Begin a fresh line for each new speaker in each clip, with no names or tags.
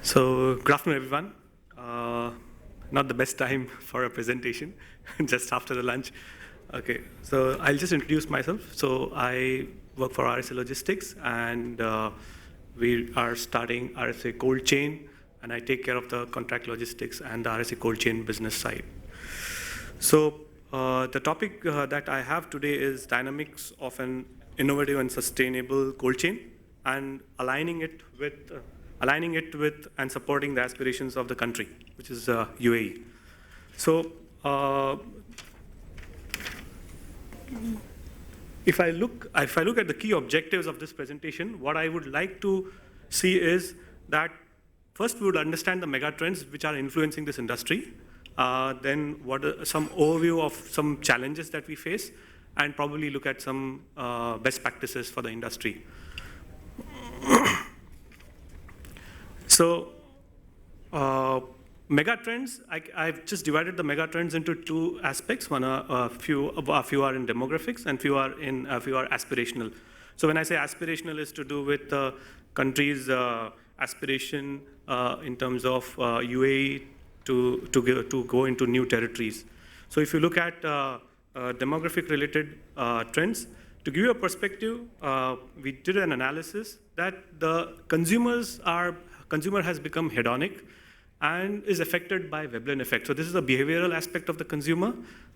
So, good afternoon, everyone. Not the best time for a presentation, just after the lunch. Okay, so I'll just introduce myself. So, I work for RSA Logistics, and we are starting RSA Cold Chain, and I take care of the contract logistics and the RSA Cold Chain business side. So, the topic that I have today is dynamics of an innovative and sustainable cold chain, and aligning it with and supporting the aspirations of the country, which is UAE. So, if I look at the key objectives of this presentation, what I would like to see is that first we would understand the mega trends which are influencing this industry. Then what are some overview of some challenges that we face, and probably look at some best practices for the industry. So, mega trends, I've just divided the mega trends into two aspects. One, a few are in demographics, and few are aspirational. So when I say aspirational, is to do with the country's aspiration in terms of UAE to go into new territories. So if you look at demographic related trends, to give you a perspective, we did an analysis that the consumer has become hedonic and is affected by Veblen effect. So this is a behavioral aspect of the consumer,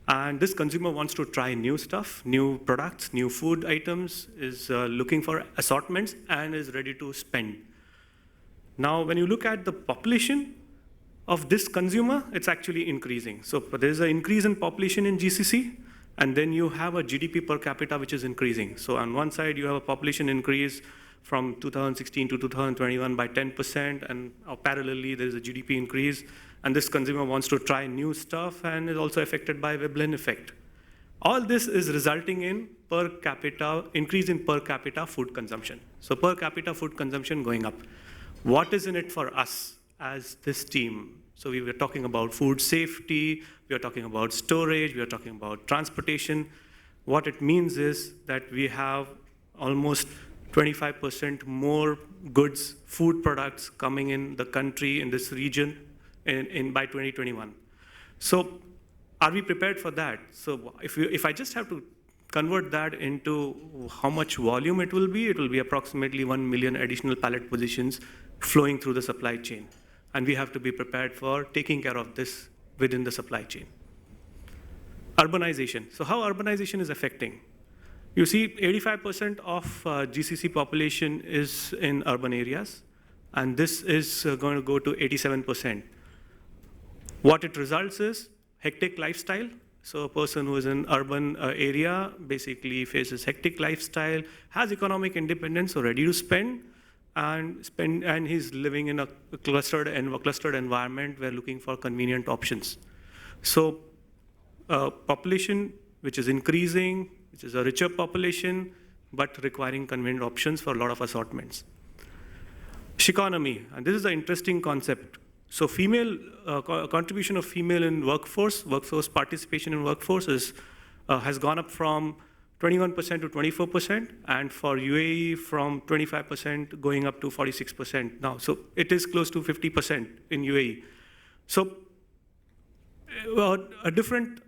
and this consumer wants to try new stuff, new products, new food items, is looking for assortments, and is ready to spend. Now, when you look at the population of this consumer, it's actually increasing. So there's an increase in population in GCC, and then you have a GDP per capita which is increasing. So on one side, you have a population increase from 2016 to 2021 by 10%, and parallelly, there is a GDP increase, and this consumer wants to try new stuff and is also affected by Veblen effect. All this is resulting in increase in per capita food consumption. So per capita food consumption going up. What is in it for us as this team? So we were talking about food safety, we are talking about storage, we are talking about transportation. What it means is that we have almost 25% more goods, food products coming in the country, in this region, by 2021. So are we prepared for that? So if I just have to convert that into how much volume it will be approximately 1 million additional pallet positions flowing through the supply chain. And we have to be prepared for taking care of this within the supply chain. Urbanization. So how urbanization is affecting? You see, 85% of GCC population is in urban areas, and this is going to go to 87%. What it results is hectic lifestyle. So a person who is in urban area basically faces hectic lifestyle, has economic independence, so ready to spend, and he's living in a clustered environment where looking for convenient options. So population which is increasing, which is a richer population, but requiring convenient options for a lot of assortments. Shiconomy, and this is an interesting concept. So female contribution of female in workforce participation in workforce has gone up from 21% to 24%, and for UAE from 25% going up to 46% now. So it is close to 50% in UAE. So a different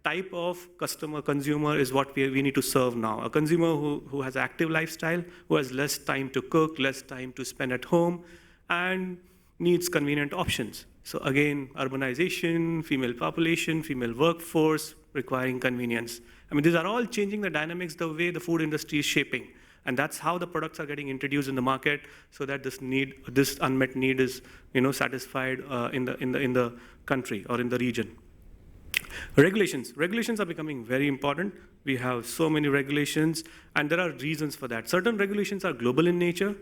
type of consumer is what we need to serve now. A consumer who has active lifestyle, who has less time to cook, less time to spend at home, and needs convenient options. So again, urbanization, female population, female workforce requiring convenience. I mean, these are all changing the dynamics, the way the food industry is shaping. And that's how the products are getting introduced in the market, so that this unmet need is satisfied in the country or in the region. Regulations are becoming very important. We have so many regulations, and there are reasons for that. Certain regulations are global in nature,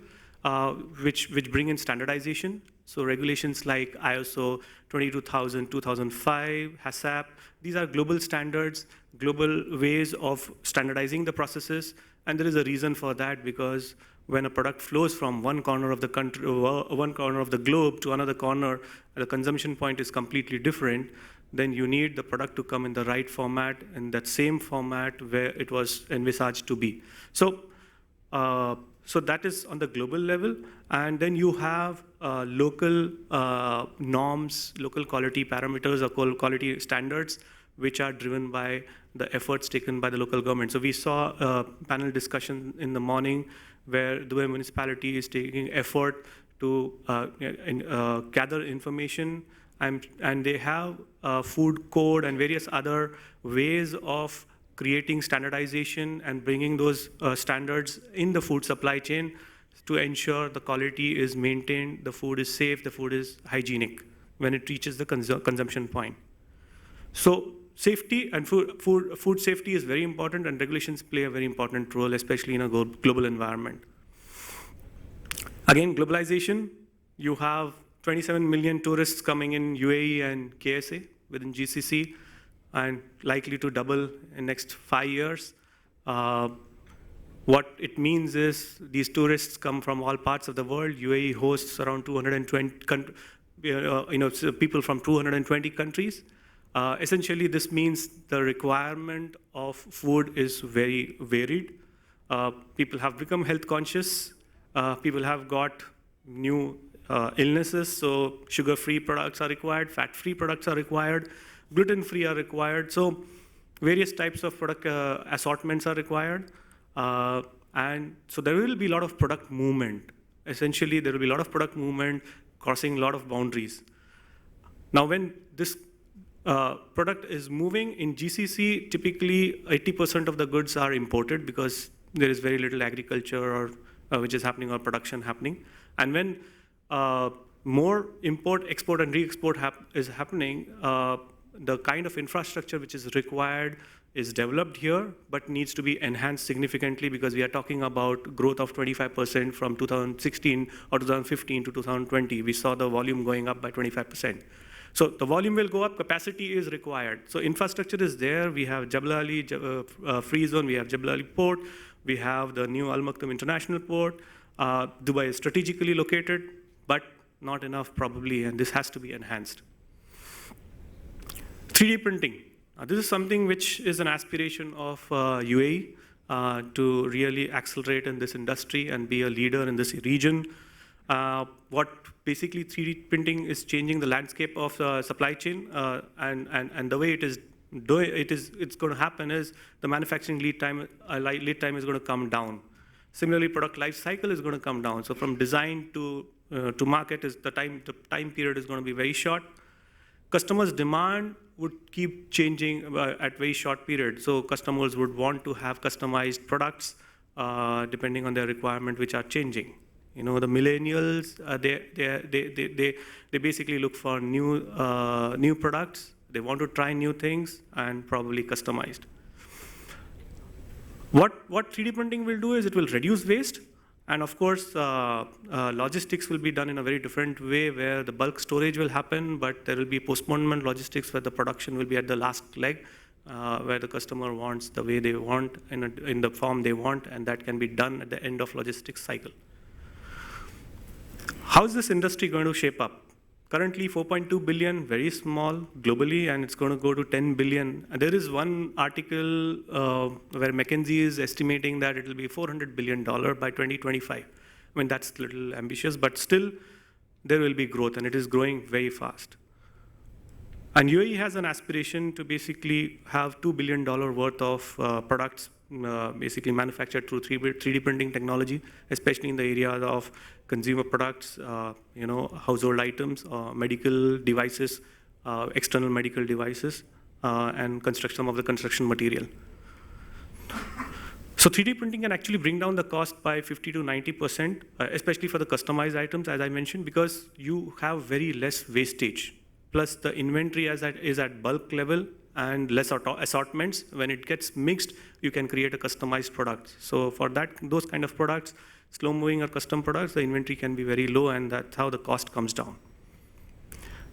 which bring in standardization. So regulations like ISO 22000, 2005, HACCP, these are global standards, global ways of standardizing the processes, and there is a reason for that, because when a product flows from one corner of the country, one corner of the globe to another corner, the consumption point is completely different, then you need the product to come in the right format, in that same format where it was envisaged to be. So So that is on the global level. And then you have local norms, local quality parameters or quality standards, which are driven by the efforts taken by the local government. So we saw a panel discussion in the morning where Dubai municipality is taking effort to gather information, and they have food code and various other ways of creating standardization and bringing those standards in the food supply chain to ensure the quality is maintained, the food is safe, the food is hygienic when it reaches the consumption point. So safety and food safety is very important, and regulations play a very important role, especially in a global environment. Again, globalization, you have 27 million tourists coming in UAE and KSA within GCC, and likely to double in next 5 years. What it means is these tourists come from all parts of the world. UAE hosts around 220 people from 220 countries. Essentially, this means the requirement of food is very varied. People have become health conscious. People have got new illnesses, so sugar-free products are required, fat-free products are required, gluten-free are required. So various types of product assortments are required. And so there will be a lot of product movement. Essentially, there will be a lot of product movement crossing a lot of boundaries. Now, when this product is moving in GCC, typically 80% of the goods are imported because there is very little agriculture or which is happening or production happening. And when more import, export, and re-export is happening, the kind of infrastructure which is required is developed here, but needs to be enhanced significantly because we are talking about growth of 25% from 2016 or 2015 to 2020. We saw the volume going up by 25%. So the volume will go up, capacity is required. So infrastructure is there. We have Jebel Ali Free Zone, we have Jebel Ali Port, we have the new Al Maktoum International Port. Dubai is strategically located, but not enough probably, and this has to be enhanced. 3D printing. This is something which is an aspiration of UAE to really accelerate in this industry and be a leader in this region. What basically 3D printing is changing the landscape of supply chain, and the way it's going to happen is the manufacturing lead time is going to come down. Similarly, product life cycle is going to come down. So from design to market, the time period is going to be very short. Customers' demand would keep changing at very short periods. So customers would want to have customized products depending on their requirement, which are changing. You know, the millennials, they basically look for new products. They want to try new things and probably customized. What 3D printing will do is it will reduce waste. And of course, logistics will be done in a very different way where the bulk storage will happen, but there will be postponement logistics where the production will be at the last leg, where the customer wants the way they want, in the form they want, and that can be done at the end of logistics cycle. How is this industry going to shape up? Currently 4.2 billion, very small globally, and it's going to go to 10 billion. And there is one article where McKinsey is estimating that it will be $400 billion by 2025. I mean, that's a little ambitious, but still there will be growth, and it is growing very fast. And UAE has an aspiration to basically have $2 billion worth of products basically manufactured through 3D printing technology, especially in the areas of consumer products, household items, medical devices, external medical devices, and some of the construction material. So 3D printing can actually bring down the cost by 50 to 90%, especially for the customized items, as I mentioned, because you have very less wastage. Plus the inventory is at bulk level and less assortments. When it gets mixed, you can create a customized product. So for those kind of products, slow-moving or custom products, the inventory can be very low, and that's how the cost comes down.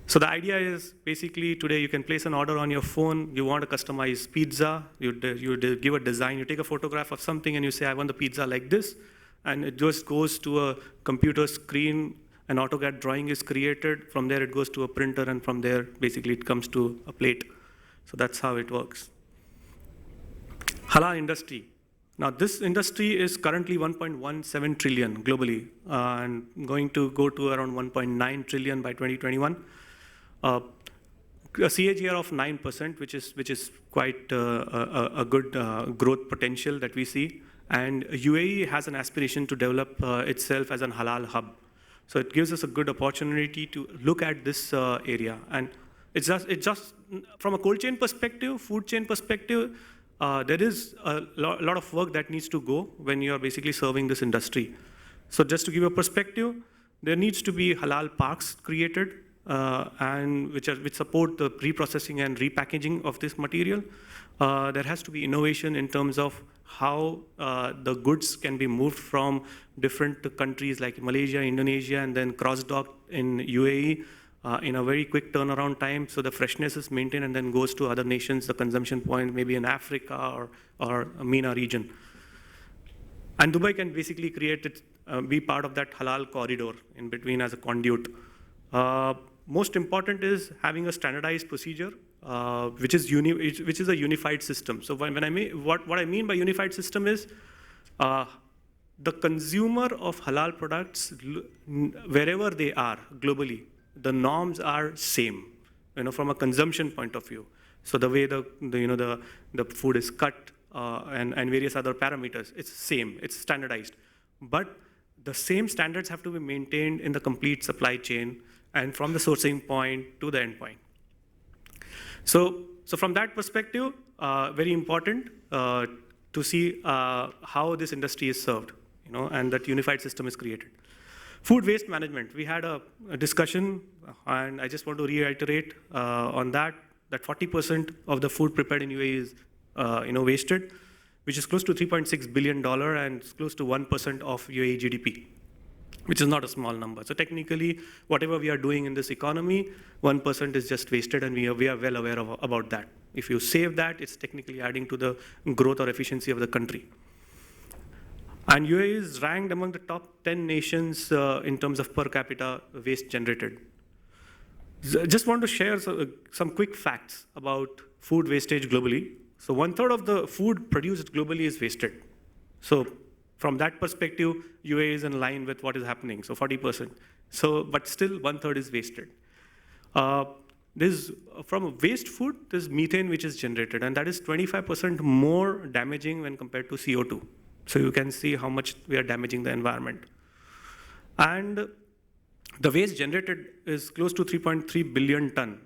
So the idea is basically today you can place an order on your phone. You want a customized pizza. You give a design. You take a photograph of something and you say, I want the pizza like this. And it just goes to a computer screen. An AutoCAD drawing is created. From there, it goes to a printer. And from there, basically, it comes to a plate. So that's how it works. Halal industry. Now, this industry is currently 1.17 trillion globally, and going to go to around 1.9 trillion by 2021. A CAGR of 9%, which is quite a good growth potential that we see. And UAE has an aspiration to develop itself as an halal hub. So it gives us a good opportunity to look at this area. And it's just from a cold chain perspective, food chain perspective, there is a lot of work that needs to go when you're basically serving this industry. So just to give a perspective, there needs to be halal parks created and which support the reprocessing and repackaging of this material. There has to be innovation in terms of how the goods can be moved from different countries like Malaysia, Indonesia, and then cross-docked in UAE in a very quick turnaround time, so the freshness is maintained and then goes to other nations, the consumption point, maybe in Africa or MENA region. And Dubai can basically create it, be part of that halal corridor in between as a conduit. Most important is having a standardized procedure, which is a unified system. So what I mean by unified system is the consumer of halal products, wherever they are globally, the norms are same, from a consumption point of view. So the way the food is cut and various other parameters, it's same, it's standardized. But the same standards have to be maintained in the complete supply chain and from the sourcing point to the end point. So from that perspective, very important to see how this industry is served, and that unified system is created. Food waste management, we had a discussion, and I just want to reiterate on that 40% of the food prepared in UAE is wasted, which is close to $3.6 billion and close to 1% of UAE GDP, which is not a small number. So technically, whatever we are doing in this economy, 1% is just wasted, and we are well aware about that. If you save that, it's technically adding to the growth or efficiency of the country. And UAE is ranked among the top 10 nations in terms of per capita waste generated. Just want to share some quick facts about food wastage globally. So 1/3 of the food produced globally is wasted. So from that perspective, UAE is in line with what is happening, so 40%. But still 1/3 is wasted. From waste food, there's methane which is generated, and that is 25% more damaging when compared to CO2. So you can see how much we are damaging the environment. And the waste generated is close to 3.3 billion ton.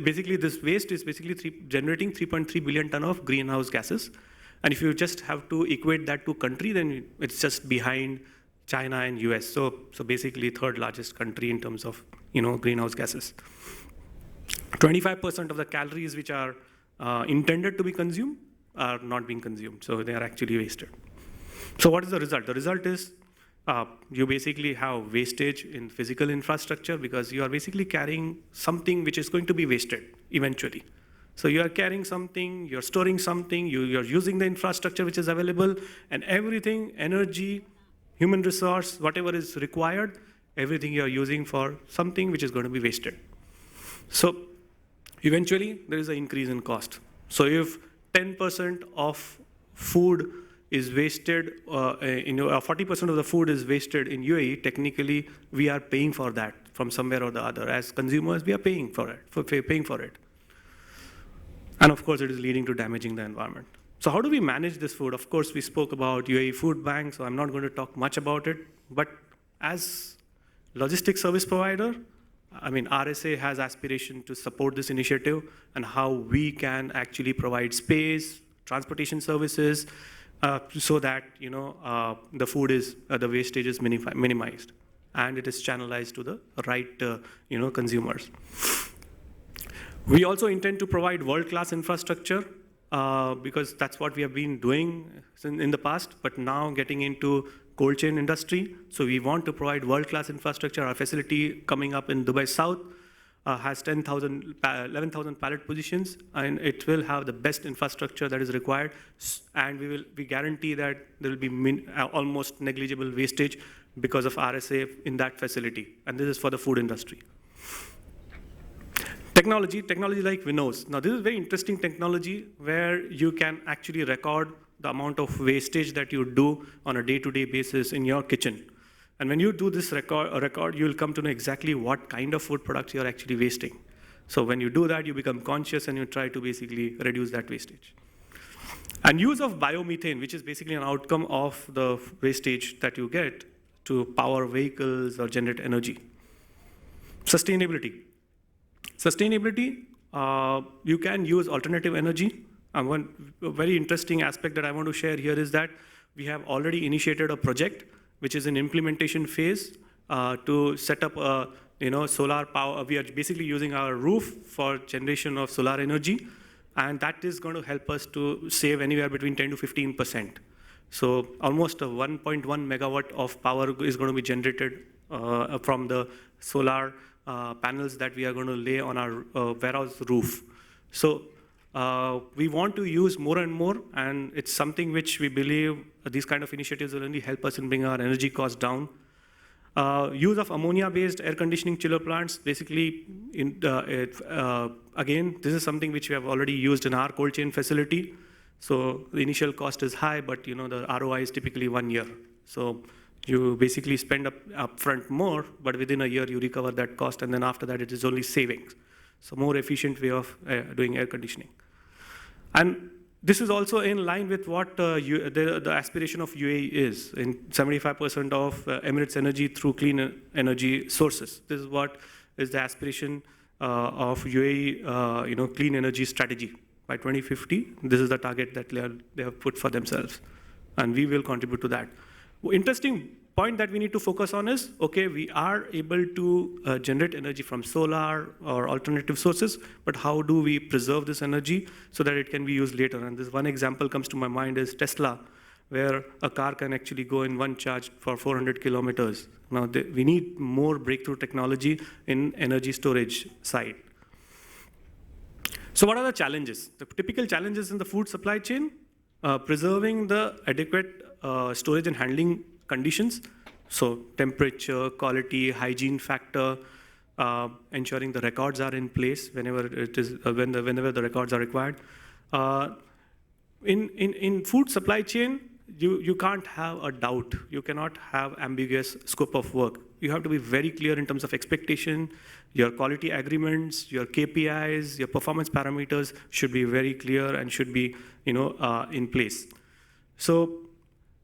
Basically, this waste is generating 3.3 billion ton of greenhouse gases. And if you just have to equate that to country, then it's just behind China and US. So basically, third largest country in terms of greenhouse gases. 25% of the calories which are intended to be consumed are not being consumed, so they are actually wasted. So what is the result? The result is you basically have wastage in physical infrastructure because you are basically carrying something which is going to be wasted eventually. So you are carrying something, you're storing something, you're using the infrastructure which is available, and everything, energy, human resource, whatever is required, everything you're using for something which is going to be wasted. So eventually, there is an increase in cost. So if 10% of food is wasted, 40% of the food is wasted in UAE, technically we are paying for that from somewhere or the other. As consumers, we are paying for it. And of course, it is leading to damaging the environment. So how do we manage this food? Of course, we spoke about UAE Food Bank, so I'm not going to talk much about it. But as logistics service provider, RSA has aspiration to support this initiative and how we can actually provide space, transportation services, so that the food the wastage is minimized and it is channelized to the right consumers. We also intend to provide world-class infrastructure because that's what we have been doing in the past, but now getting into cold chain industry. So we want to provide world-class infrastructure. Our facility coming up in Dubai South has 11,000 pallet positions, and it will have the best infrastructure that is required. And we guarantee that there will be almost negligible wastage because of RSA in that facility. And this is for the food industry. Technology like Winnows. Now this is very interesting technology where you can actually record the amount of wastage that you do on a day-to-day basis in your kitchen. And when you do this record, you'll come to know exactly what kind of food products you're actually wasting. So when you do that, you become conscious and you try to basically reduce that wastage. And use of biomethane, which is basically an outcome of the wastage that you get to power vehicles or generate energy. Sustainability. Sustainability, you can use alternative energy. And one very interesting aspect that I want to share here is that we have already initiated a project which is in implementation phase to set up a solar power. We are basically using our roof for generation of solar energy, and that is going to help us to save anywhere between 10 to 15%. So almost 1.1 megawatt of power is going to be generated from the solar panels that we are going to lay on our warehouse roof. So we want to use more and more, and it's something which we believe these kind of initiatives will only help us in bringing our energy costs down. Use of ammonia-based air conditioning chiller plants, basically, again, this is something which we have already used in our cold chain facility. So the initial cost is high, but the ROI is typically 1 year. So you basically spend upfront more, but within a year you recover that cost, and then after that it is only savings. So more efficient way of doing air conditioning. And this is also in line with what the aspiration of UAE is, in 75% of Emirates energy through clean energy sources. This is what is the aspiration of UAE, clean energy strategy. By 2050, this is the target that they have put for themselves, and we will contribute to that. Interesting point that we need to focus on is, okay, we are able to generate energy from solar or alternative sources, but how do we preserve this energy so that it can be used later? And this one example comes to my mind is Tesla, where a car can actually go in one charge for 400 kilometers. Now, we need more breakthrough technology in energy storage side. So what are the challenges? The typical challenges in the food supply chain, preserving the adequate storage and handling conditions, so temperature, quality, hygiene factor, ensuring the records are in place whenever the records are required. In food supply chain, you can't have a doubt. You cannot have ambiguous scope of work. You have to be very clear in terms of expectation. Your quality agreements, your KPIs, your performance parameters should be very clear and should be in place. So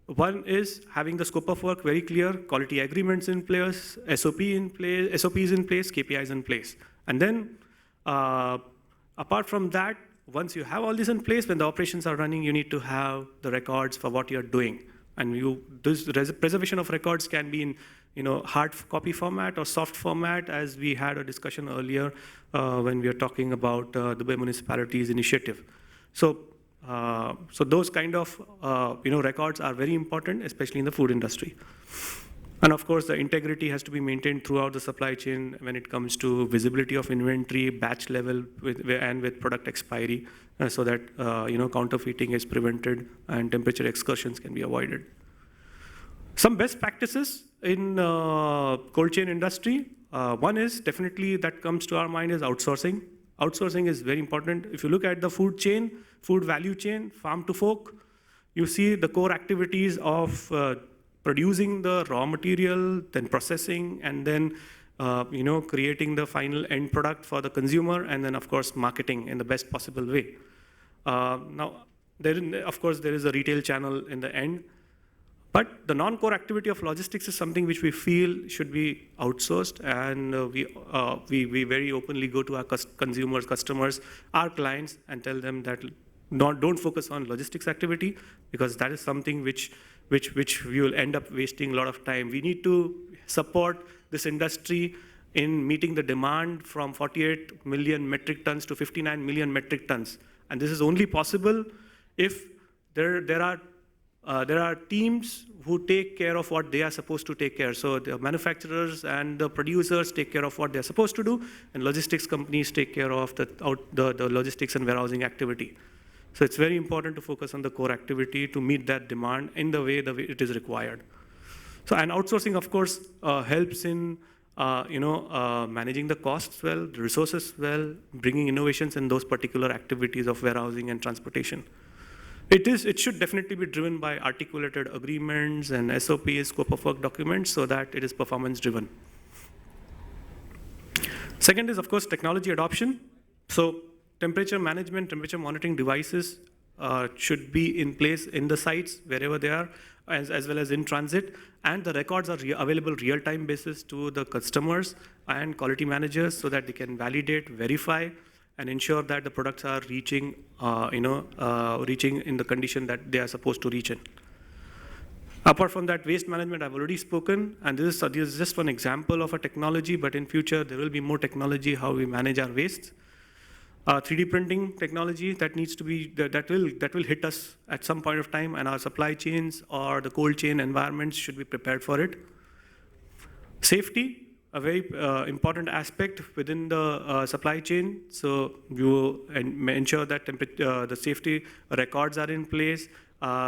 one is having the scope of work very clear, quality agreements in place, SOPs in place, KPIs in place. And then apart from that, once you have all this in place, when the operations are running, you need to have the records for what you're doing. And this preservation of records can be in hard copy format or soft format, as we had a discussion earlier when we were talking about the Dubai Municipalities initiative. So those kind of records are very important, especially in the food industry. And of course, the integrity has to be maintained throughout the supply chain when it comes to visibility of inventory, batch level, and with product expiry, so that counterfeiting is prevented and temperature excursions can be avoided. Some best practices in cold chain industry. One is definitely that comes to our mind is outsourcing. Outsourcing is very important. If you look at the food chain, food value chain, farm to fork, you see the core activities of producing the raw material, then processing, and then creating the final end product for the consumer, and then of course marketing in the best possible way. Now, of course, there is a retail channel in the end, but the non-core activity of logistics is something which we feel should be outsourced, and we very openly go to our consumers, customers, our clients, and tell them that don't focus on logistics activity, because that is something which we will end up wasting a lot of time. We need to support this industry in meeting the demand from 48 million metric tons to 59 million metric tons. And this is only possible if there are teams who take care of what they are supposed to take care. So the manufacturers and the producers take care of what they're supposed to do, and logistics companies take care of the logistics and warehousing activity. So it's very important to focus on the core activity to meet that demand in the way it is required. So, and outsourcing, of course, helps in managing the costs well, the resources well, bringing innovations in those particular activities of warehousing and transportation. It should definitely be driven by articulated agreements and SOPs, scope of work documents, so that it is performance driven. Second is, of course, technology adoption. So temperature management, temperature monitoring devices should be in place in the sites wherever they are, as well as in transit, and the records are available real-time basis to the customers and quality managers so that they can validate, verify, and ensure that the products are reaching, reaching in the condition that they are supposed to reach in. Apart from that, waste management, I've already spoken, and this is just one example of a technology, but in future, there will be more technology how we manage our waste. 3D printing technology that needs to be, that will hit us at some point of time, and our supply chains or the cold chain environments should be prepared for it. Safety, a very important aspect within the supply chain. So you ensure that the safety records are in place,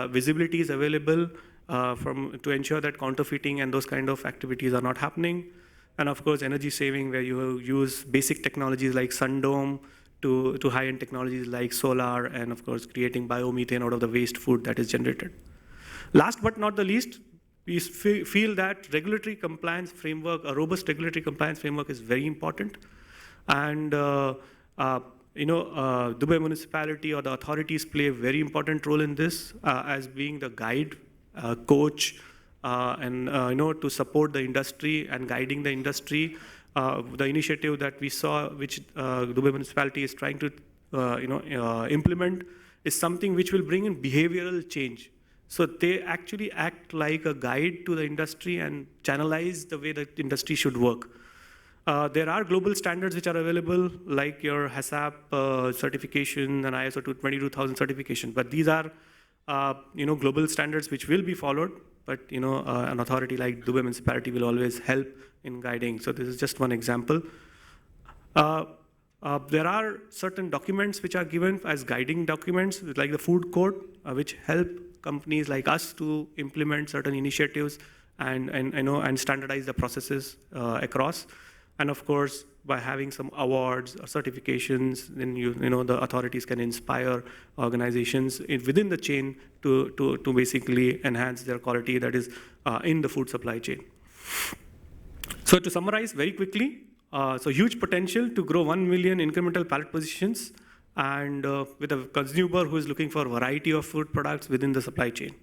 visibility is available to ensure that counterfeiting and those kind of activities are not happening. And of course, energy saving, where you use basic technologies like Sundome to high-end technologies like solar, and of course, creating biomethane out of the waste food that is generated. Last but not the least, we feel that regulatory compliance framework, a robust regulatory compliance framework is very important. And Dubai municipality or the authorities play a very important role in this as being the guide, coach, and to support the industry and guiding the industry. The initiative that we saw, which Dubai municipality is trying to implement, is something which will bring in behavioral change. So they actually act like a guide to the industry and channelize the way the industry should work. There are global standards which are available, like your HACCP certification and ISO 22000 certification, but these are global standards which will be followed, but an authority like Dubai municipality will always help in guiding. So this is just one example. There are certain documents which are given as guiding documents, like the food code, which help companies like us to implement certain initiatives and standardize the processes across. And of course, by having some awards or certifications, then the authorities can inspire organizations within the chain to basically enhance their quality that is in the food supply chain. So to summarize very quickly, so huge potential to grow 1 million incremental pallet positions, and with a consumer who is looking for a variety of food products within the supply chain.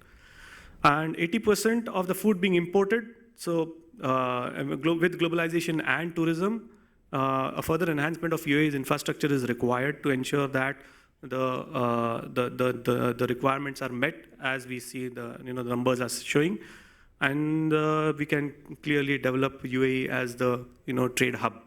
And 80% of the food being imported, so with globalization and tourism, a further enhancement of UAE's infrastructure is required to ensure that the requirements are met, as we see the numbers are showing, and we can clearly develop UAE as the trade hub.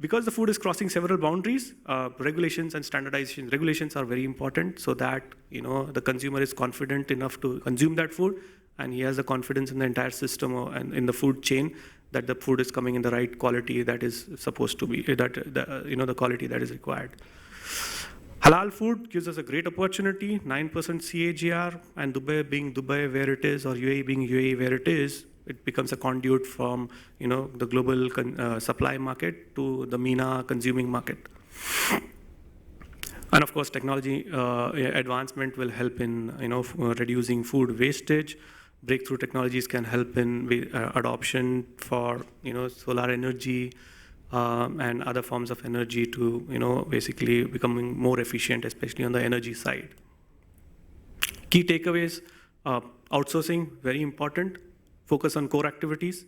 Because the food is crossing several boundaries, regulations and standardization. Regulations are very important so that the consumer is confident enough to consume that food, and he has the confidence in the entire system and in the food chain that the food is coming in the right quality that is supposed to be, the quality that is required. Halal food gives us a great opportunity, 9% CAGR, and Dubai being Dubai where it is, or UAE being UAE where it is, it becomes a conduit from the global supply market to the MENA consuming market. And of course, technology advancement will help in reducing food wastage. Breakthrough technologies can help in adoption for solar energy and other forms of energy to basically becoming more efficient, especially on the energy side. Key takeaways: outsourcing, very important. Focus on core activities,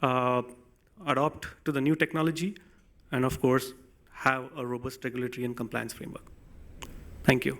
adopt to the new technology, and of course, have a robust regulatory and compliance framework. Thank you.